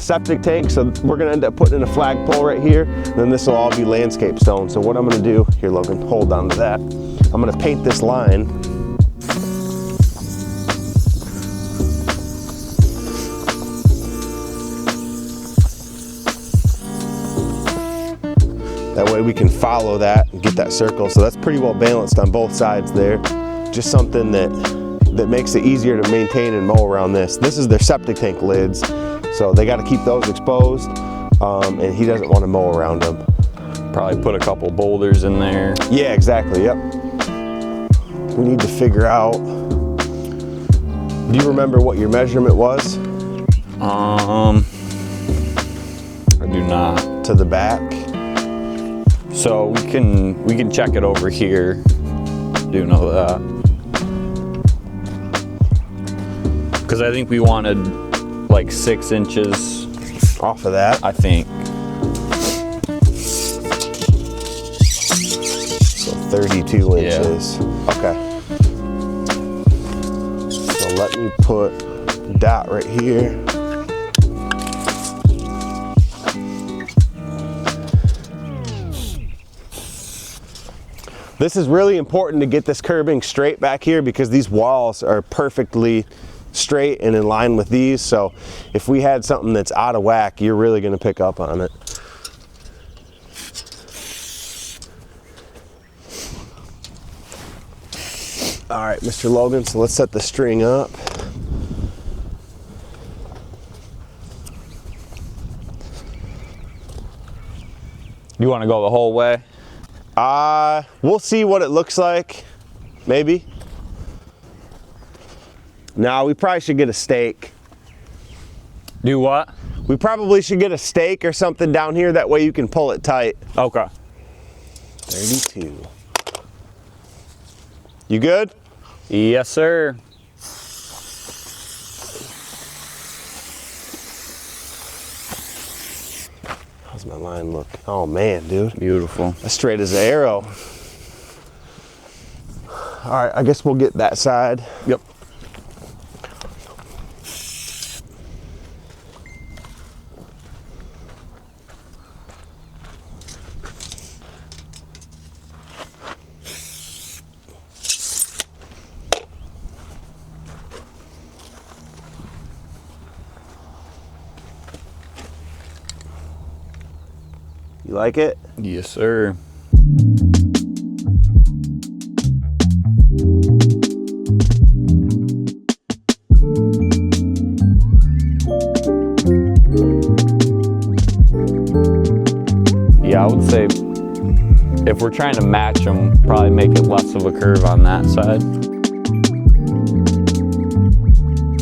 septic tank, so we're gonna end up putting in a flagpole right here, and then this will all be landscape stone. So what I'm gonna do, here Logan, hold on to that. I'm gonna paint this line. That way we can follow that and get that circle. So that's pretty well balanced on both sides there. Just something that makes it easier to maintain and mow around this. This is their septic tank lids, so they got to keep those exposed, and he doesn't want to mow around them. Probably put a couple boulders in there. Yeah, exactly, yep. We need to figure out, do you remember what your measurement was? I do not. To the back? So we can check it over here. Do know that. Because I think we wanted like 6 inches off of that. I think. So 32 inches. Yeah. Okay. So let me put a dot right here. This is really important to get this curbing straight back here because these walls are perfectly straight and in line with these. So if we had something that's out of whack, you're really going to pick up on it. All right, Mr. Logan, so let's set the string up. You want to go the whole way? We'll see what it looks like, maybe. No, we probably should get a stake. Do what? We probably should get a stake or something down here, that way you can pull it tight. Okay. 32. You good? Yes, sir. How's my line look? Oh man, dude. Beautiful. As straight as an arrow. All right, I guess we'll get that side. Yep. You like it? Yes, sir. Yeah, I would say if we're trying to match them, probably make it less of a curve on that side.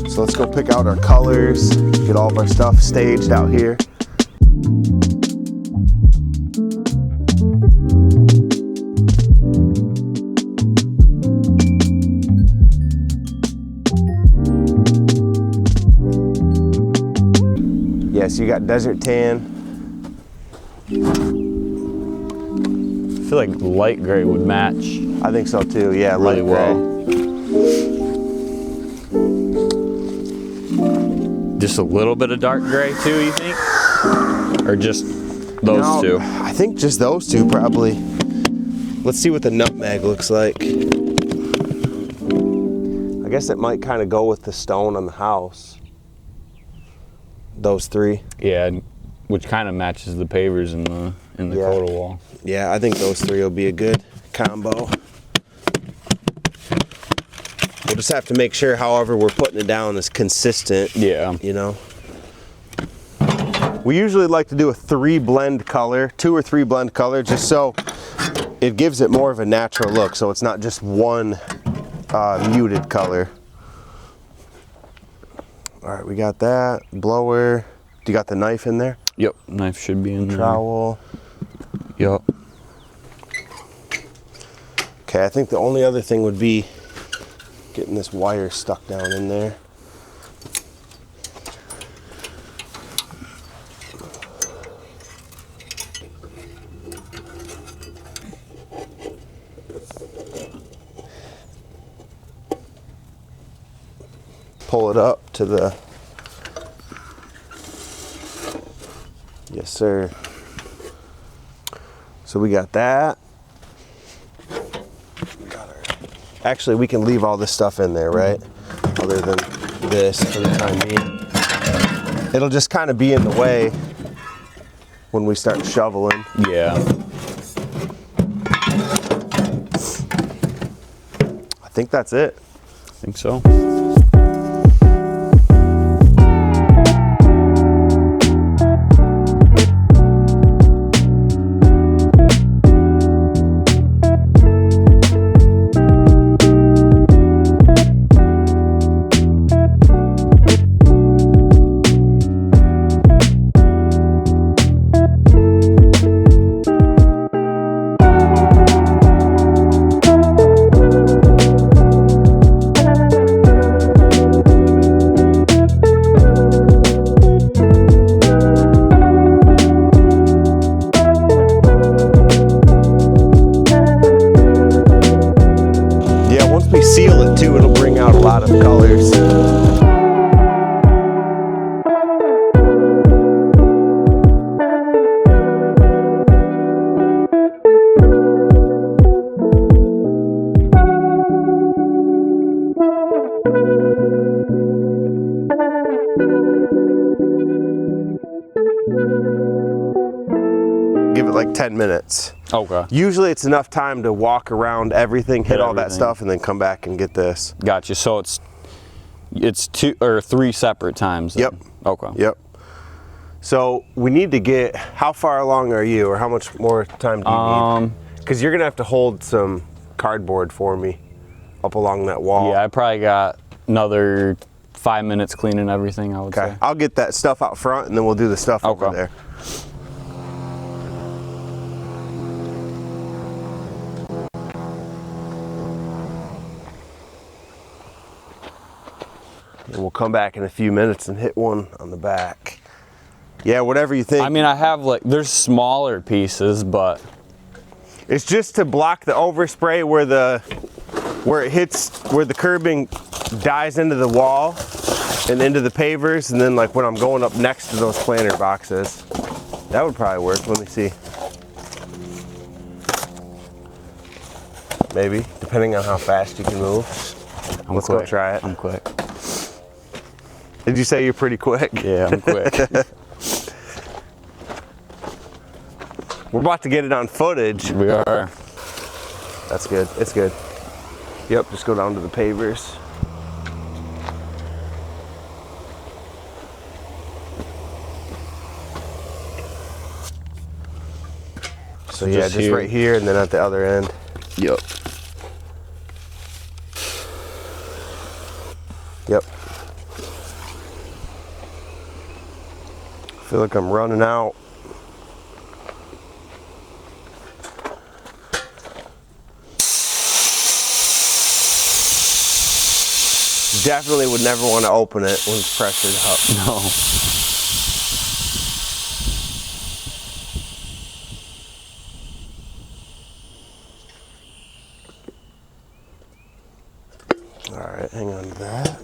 So let's go pick out our colors, get all of our stuff staged out here. Yes, you got desert tan. I feel like light gray would match. I think so too, yeah, really light gray. Well. Just a little bit of dark gray too, you think? Or just those two? I think just those two probably. Let's see what the nutmeg looks like. I guess it might kind of go with the stone on the house. Those three. Yeah, which kind of matches the pavers in the coda wall. Yeah, I think those three will be a good combo. We'll just have to make sure, however we're putting it down, is consistent. Yeah. You know. We usually like to do a 2 or 3 blend color, just so it gives it more of a natural look. So it's not just one muted color. All right, we got that. Blower. Do you got the knife in there? Yep, knife should be in there. Trowel. Yep. Okay, I think the only other thing would be getting this wire stuck down in there. Pull it up to the Yes, sir. So we got that. Actually, we can leave all this stuff in there, right? Other than this for the time being. It'll just kind of be in the way when we start shoveling. Yeah. I think that's it. I think so. Seal it too, it'll bring out a lot of colors. Give it like 10 minutes. Okay. Usually it's enough time to walk around everything, hit all that stuff, and then come back and get this. Gotcha. So it's 2 or 3 separate times then? Yep. Okay. Yep. So we need to get, how far along are you, or how much more time do you need? Because you're gonna have to hold some cardboard for me up along that wall. Yeah, I probably got another 5 minutes cleaning everything, I would say. I'll get that stuff out front, and then we'll do the stuff over there. And we'll come back in a few minutes and hit one on the back. Yeah, whatever you think. I mean, I have like, there's smaller pieces, but it's just to block the overspray where it hits, where the curbing dies into the wall and into the pavers, and then like when I'm going up next to those planter boxes. That would probably work. Let me see. Maybe, depending on how fast you can move. Let's go try it. I'm quick. Did you say you're pretty quick? Yeah, I'm quick. We're about to get it on footage. We are. That's good. It's good. Yep, just go down to the pavers. So yeah, just right here and then at the other end. Yep. Yep. I feel like I'm running out. Definitely would never want to open it when it's pressured up. No. All right, hang on to that.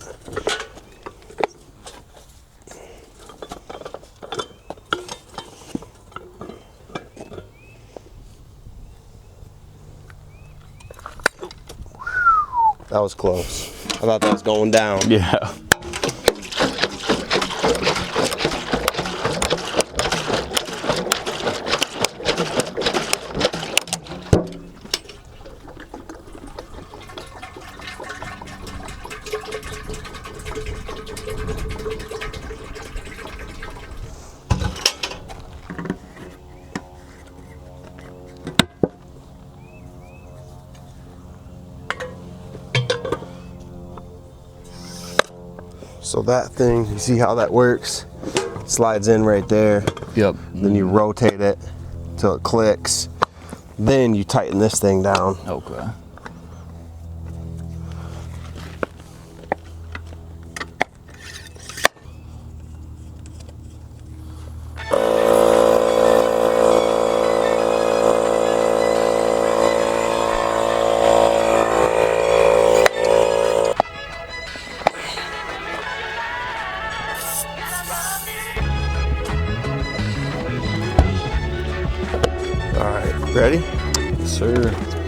That was close. I thought that was going down. Yeah. So that thing, you see how that works? Slides in right there. Yep. Then you rotate it till it clicks. Then you tighten this thing down. Okay. Ready? Sir.